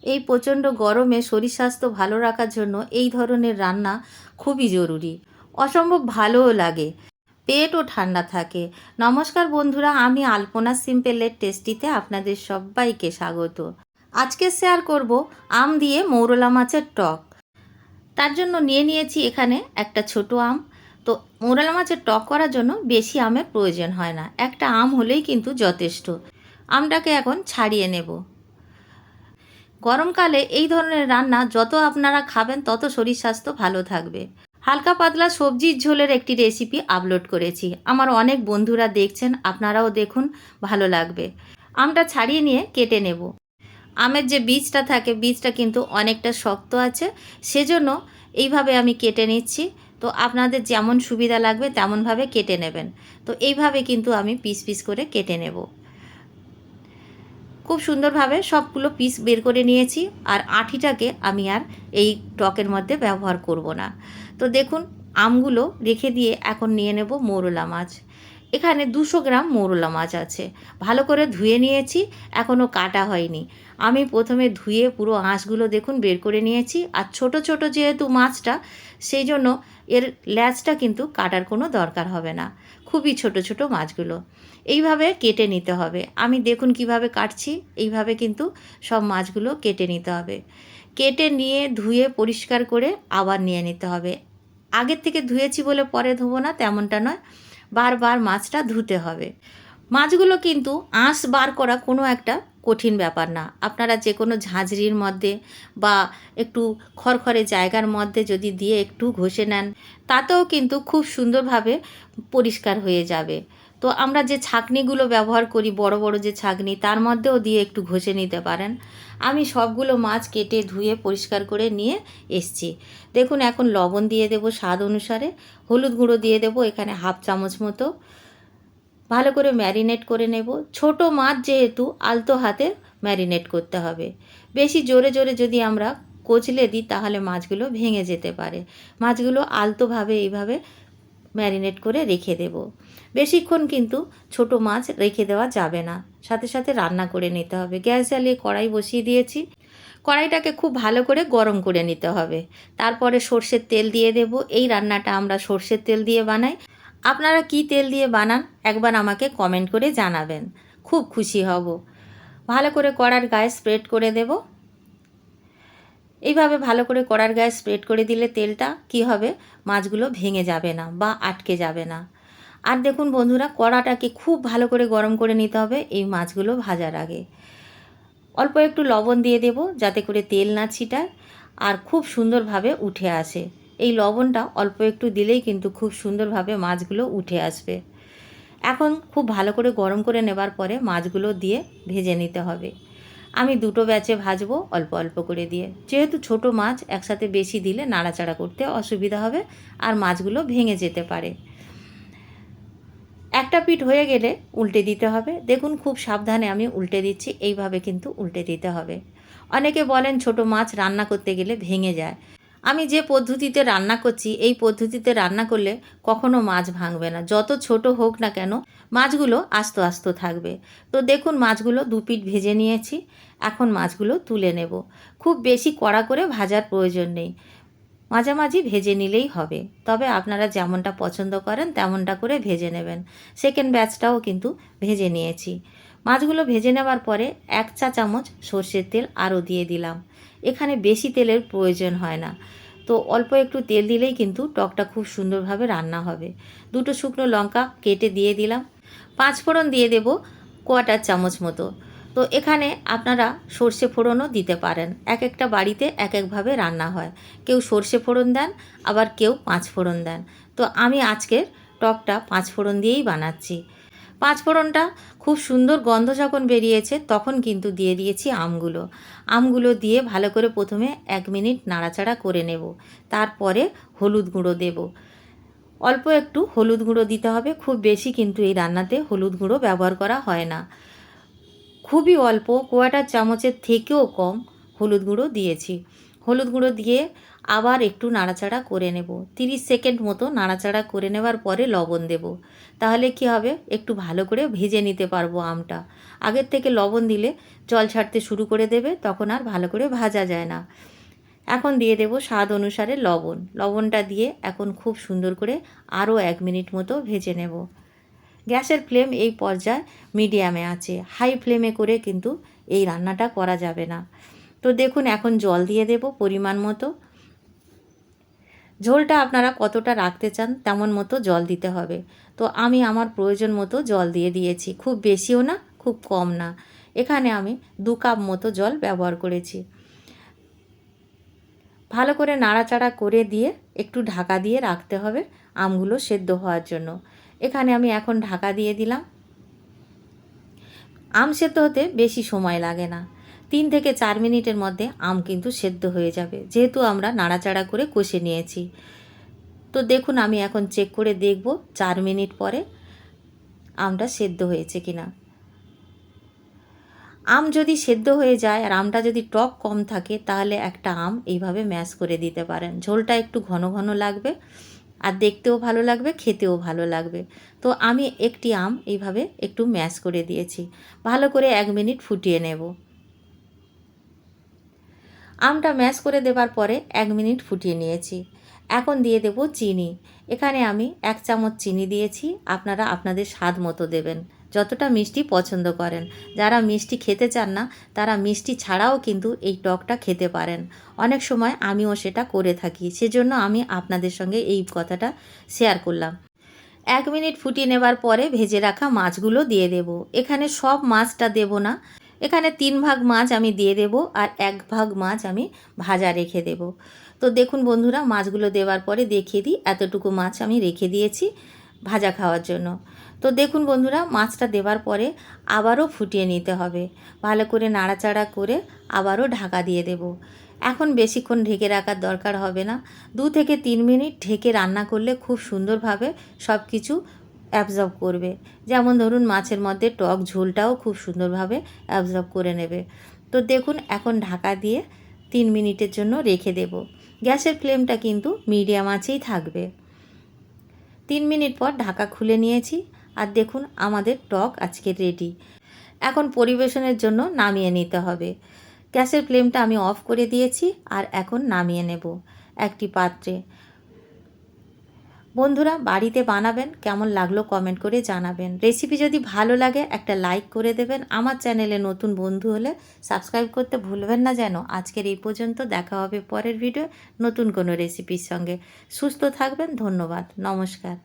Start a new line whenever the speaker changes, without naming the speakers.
এই প্রচণ্ড গরমে শরীর স্বাস্থ্য ভালো রাখার জন্য এই ধরনের রান্না খুবই জরুরি। অসম্ভব ভালোও লাগে, পেটও ঠান্ডা থাকে। নমস্কার বন্ধুরা, আমি আলপনা সিম্পলের টেস্টিতে আপনাদের সবাইকে স্বাগত। আজকে শেয়ার করব আম দিয়ে মৌরলা মাছের টক। তার জন্য নিয়ে নিয়েছি এখানে একটা ছোট আম। তো মৌরলা মাছের টক করার জন্য বেশি আমের প্রয়োজন হয় না, একটা আম হলেই কিন্তু যথেষ্ট। আমটাকে এখন ছাড়িয়ে নেব। গরমকালে এই ধরনের রান্না যত আপনারা খাবেন তত শরীর স্বাস্থ্য ভালো থাকবে। হালকা পাতলা সবজির ঝোলের একটি রেসিপি আপলোড করেছি, আমার অনেক বন্ধুরা দেখছেন, আপনারাও দেখুন, ভালো লাগবে। আমটা ছাড়িয়ে নিয়ে কেটে নেব। আমের যে বীজটা থাকে, বীজটা কিন্তু অনেকটা শক্ত আছে, সেজন্য এইভাবে আমি কেটে নিচ্ছি। তো আপনাদের যেমন সুবিধা লাগবে তেমনভাবে কেটে নেবেন। তো এইভাবে কিন্তু আমি পিস পিস করে কেটে নেব। খুব সুন্দরভাবে সবগুলো পিস বের করে নিয়েছি, আর আঁটিটাকে আমি আর এই টকের মধ্যে ব্যবহার করব না। তো দেখুন, আমগুলো রেখে দিয়ে এখন নিয়ে নেব মৌরলা মাছ। এখানে 200 গ্রাম মৌরলা মাছ আছে, ভালো করে ধুয়ে নিয়েছি, এখনও কাটা হয়নি। আমি প্রথমে ধুয়ে পুরো আঁশগুলো দেখুন বের করে নিয়েছি, আর ছোট ছোট যেহেতু মাছটা, সেই জন্য এর ল্যাজটা কিন্তু কাটার কোনো দরকার হবে না। খুবই ছোট ছোট মাছগুলো এইভাবে কেটে নিতে হবে। আমি দেখুন কিভাবে কাটছি, এইভাবে কিন্তু সব মাছগুলো কেটে নিতে হবে। কেটে নিয়ে ধুয়ে পরিষ্কার করে আবার নিয়ে নিতে হবে। আগের থেকে ধুয়েছি বলে পরে ধোবো না তেমনটা নয়, বারবার মাছটা ধুতে হবে। মাছগুলো কিন্তু আঁশ বার করা কোনো একটা কঠিন ব্যাপার না। আপনারা যে কোনো ঝাঁঝরির মধ্যে বা একটু খড়খড়ে জায়গার মধ্যে যদি দিয়ে একটু ঘষে নেন, তাতেও কিন্তু খুব সুন্দরভাবে পরিষ্কার হয়ে যাবে। তো আমরা যে ছাঁকনিগুলো ব্যবহার করি, বড় বড় যে ছাঁকনি, তার মধ্যেও দিয়ে একটু ঘষে নিতে পারেন। আমি সবগুলো মাছ কেটে ধুয়ে পরিষ্কার করে নিয়ে এসছি। দেখুন, এখন লবণ দিয়ে দেবো স্বাদ অনুসারে, হলুদ গুঁড়ো দিয়ে দেবো এখানে হাফ চামচ মতো। ভালো করে ম্যারিনেট করে নেব। ছোট মাছ যেহেতু আলতো হাতে ম্যারিনেট করতে হবে। বেশি জোরে জোরে যদি আমরা কচলে দিই তাহলে মাছগুলো ভেঙে যেতে পারে। মাছগুলো আলতোভাবে এইভাবে ম্যারিনেট করে রেখে দেব। বেশিক্ষণ কিন্তু ছোট মাছ রেখে দেওয়া যাবে না, সাথে সাথে রান্না করে নিতে হবে। গ্যাস জ্বালিয়ে কড়াই বসিয়ে দিয়েছি, কড়াইটাকে খুব ভালো করে গরম করে নিতে হবে। তারপরে সর্ষের তেল দিয়ে দেব। এই রান্নাটা আমরা সর্ষের তেল দিয়ে বানাই। আপনারা কি তেল দিয়ে বানান একবার আমাকে কমেন্ট করে জানাবেন, খুব খুশি হব। ভালো করে কড়ার গায়ে স্প্রেড করে দেব। এইভাবে ভালো করে কড়ার গায়ে স্প্রেড করে দিলে তেলটা কি হবে, মাছগুলো ভেঙে যাবে না বা আটকে যাবে না। আর দেখুন বন্ধুরা, কড়াটাকে খুব ভালো করে গরম করে নিতে হবে এই মাছগুলো ভাজার আগে। অল্প একটু লবণ দিয়ে দেব যাতে করে তেল না ছিটায় আর খুব সুন্দরভাবে উঠে আসে। এই লবণটা অল্প একটু দিলেই কিন্তু খুব সুন্দরভাবে মাছগুলো উঠে আসবে। এখন খুব ভালো করে গরম করে নেবার পরে মাছগুলো দিয়ে ভেজে নিতে হবে। আমি দুটো ব্যাচে ভাজবো অল্প অল্প করে দিয়ে, যেহেতু ছোট মাছ একসাথে বেশি দিলে নাড়াচাড়া করতে অসুবিধা হবে আর মাছগুলো ভেঙে যেতে পারে। একটা পিঠ হয়ে গেলে উল্টে দিতে হবে। দেখুন, খুব সাবধানে আমি উল্টে দিচ্ছি, এইভাবে কিন্তু উল্টে দিতে হবে। অনেকে বলেন ছোট মাছ রান্না করতে গেলে ভেঙে যায়। আমি যে পদ্ধতিতে রান্না করছি, এই পদ্ধতিতে রান্না করলে কখনো মাছ ভাঙবে না, যত ছোট হোক না কেন মাছগুলো আস্ত আস্ত থাকবে। তো দেখুন, মাছগুলো দু পিঠ ভেজে নিয়েছি, এখন মাছগুলো তুলে নেব। খুব বেশি কড়া করে ভাজার প্রয়োজন নেই, মাঝামাঝি ভেজে নিলেই হবে। তবে আপনারা যেমনটা পছন্দ করেন তেমনটা করে ভেজে নেবেন। সেকেন্ড ব্যাচটাও কিন্তু ভেজে নিয়েছি। মাছগুলো ভেজে নেওয়ার পরে 1 চা চামচ সর্ষের তেল আরও দিয়ে দিলাম। এখানে বেশি তেলের প্রয়োজন হয় না, তো অল্প একটু তেল দিলেই কিন্তু টকটা খুব সুন্দরভাবে রান্না হবে। দুটো শুকনো লঙ্কা কেটে দিয়ে দিলাম। 5 ফোড়ন দিয়ে দেব 1/4 চামচ মতো। তো এখানে আপনারা সর্ষে ফোড়নও দিতে পারেন, এক একটা বাড়িতে এক একভাবে রান্না হয়। কেউ সর্ষে ফোড়ন দেন, আবার কেউ 5 ফোড়ন দেন। তো আমি আজকের টকটা 5 ফোড়ন দিয়েই বানাচ্ছি। 5 ফোড়নটা খুব সুন্দর গন্ধ যখন বেরিয়েছে তখন কিন্তু দিয়ে দিয়েছি আমগুলো। আমগুলো দিয়ে ভালো করে প্রথমে 1 মিনিট নাড়াচাড়া করে নেব। তারপরে হলুদ গুঁড়ো দেব। অল্প একটু হলুদ গুঁড়ো দিতে হবে, খুব বেশি কিন্তু এই রান্নাতে হলুদ গুঁড়ো ব্যবহার করা হয় না। খুবই অল্প, 1/4 চামচের থেকেও কম হলুদ গুঁড়ো দিয়েছি। হলুদ গুঁড়ো দিয়ে আবার একটু নাড়াচাড়া করে নেব। 30 সেকেন্ড মতো নাড়াচাড়া করে নেওয়ার পরে লবণ দেব। তাহলে কি হবে, একটু ভালো করে ভেজে নিতে পারবো আমটা। আগের থেকে লবণ দিলে জল ছাড়তে শুরু করে দেবে, তখন আর ভালো করে ভাজা যায় না। এখন দিয়ে দেব স্বাদ অনুসারে লবণ। লবণটা দিয়ে এখন খুব সুন্দর করে আরও 1 মিনিট মতো ভেজে নেব। গ্যাসের ফ্লেম এই পর্যায়ে মিডিয়ামে আছে, হাই ফ্লেমে করে কিন্তু এই রান্নাটা করা যাবে না। তো দেখুন এখন জল দিয়ে দেব পরিমাণ মতো। ঝোলটা আপনারা কতটা রাখতে চান তেমন মতো জল দিতে হবে। তো আমি আমার প্রয়োজন মতো জল দিয়ে দিয়েছি, খুব বেশিও না খুব কম না। এখানে আমি 2 কাপ মতো জল ব্যবহার করেছি। ভালো করে নাড়াচাড়া করে দিয়ে একটু ঢাকা দিয়ে রাখতে হবে আমগুলো সেদ্ধ হওয়ার জন্য। এখানে আমি এখন ঢাকা দিয়ে দিলাম। আম সেদ্ধ হতে বেশি সময় লাগে না, 3 থেকে 4 মিনিটের মধ্যে আম কিন্তু সেদ্ধ হয়ে যাবে, যেহেতু আমরা নাড়াচাড়া করে কষে নিয়েছি। তো দেখুন আমি এখন চেক করে দেখব 4 মিনিট পরে আমটা সেদ্ধ হয়েছে কিনা। আম যদি সেদ্ধ হয়ে যায় আর আমটা যদি টক কম থাকে, তাহলে একটা আম এইভাবে ম্যাশ করে দিতে পারেন। ঝোলটা একটু ঘন ঘন লাগবে আর দেখতেও ভালো লাগবে, খেতেও ভালো লাগবে। তো আমি একটি আম এইভাবে একটু ম্যাশ করে দিয়েছি। ভালো করে 1 মিনিট ফুটিয়ে নেব। আমটা ম্যাশ করে দেবার পরে 1 মিনিট ফুটিয়ে নিয়েছি। এখন দিয়ে দেব চিনি। এখানে আমি 1 চামচ চিনি দিয়েছি। আপনারা আপনাদের স্বাদ মতো দেবেন, যতটা মিষ্টি পছন্দ করেন। যারা মিষ্টি খেতে চান না, তারা মিষ্টি ছাড়াও কিন্তু এই টকটা খেতে পারেন। অনেক সময় আমিও সেটা করে থাকি, সেজন্য আমি আপনাদের সঙ্গে এই কথাটা শেয়ার করলাম। 1 মিনিট ফুটিয়ে নেবার পরে ভেজে রাখা মাছগুলো দিয়ে দেব। এখানে সব মাছটা দেব না, এখানে 3 ভাগ মাছ আমি দিয়ে দেব আর 1 ভাগ মাছ আমি ভাজা রেখে দেব। তো দেখুন বন্ধুরা, মাছগুলো দেওয়ার পরে দেখিয়ে দিই, এতটুকু মাছ আমি রেখে দিয়েছি ভাজা খাওয়ার জন্য। তো দেখুন বন্ধুরা, মাছটা দেওয়ার পরে আবারও ফুটিয়ে নিতে হবে। ভালো করে নাড়াচাড়া করে আবারও ঢাকা দিয়ে দেব। এখন বেশিক্ষণ ঢেকে রাখার দরকার হবে না, 2 থেকে 3 মিনিট ঢেকে রান্না করলে খুব সুন্দরভাবে সব কিছু অ্যাবজর্ব করবে। যেমন ধরুন মাছের মধ্যে টক ঝোলটাও খুব সুন্দরভাবে অ্যাবজর্ব করে নেবে। তো দেখুন এখন ঢাকা দিয়ে 3 মিনিটের জন্য রেখে দেব। গ্যাসের ফ্লেমটা কিন্তু মিডিয়াম আঁচেই থাকবে। 3 মিনিট পর ঢাকা খুলে নিয়েছি আর দেখুন আমাদের টক আজকে রেডি। এখন পরিবেশনের জন্য নামিয়ে নিতে হবে। গ্যাসের ফ্লেমটা আমি অফ করে দিয়েছি আর এখন নামিয়ে নেব একটি পাত্রে। বন্ধুরা বাড়িতে বানাবেন, কেমন লাগলো কমেন্ট করে জানাবেন। রেসিপি যদি ভালো লাগে একটা লাইক করে দেবেন। আমার চ্যানেলে নতুন বন্ধু হলে সাবস্ক্রাইব করতে ভুলবেন না যেন। আজকের এই পর্যন্ত, দেখা হবে পরের ভিডিও নতুন কোনো রেসিপির সঙ্গে। সুস্থ থাকবেন, ধন্যবাদ, নমস্কার।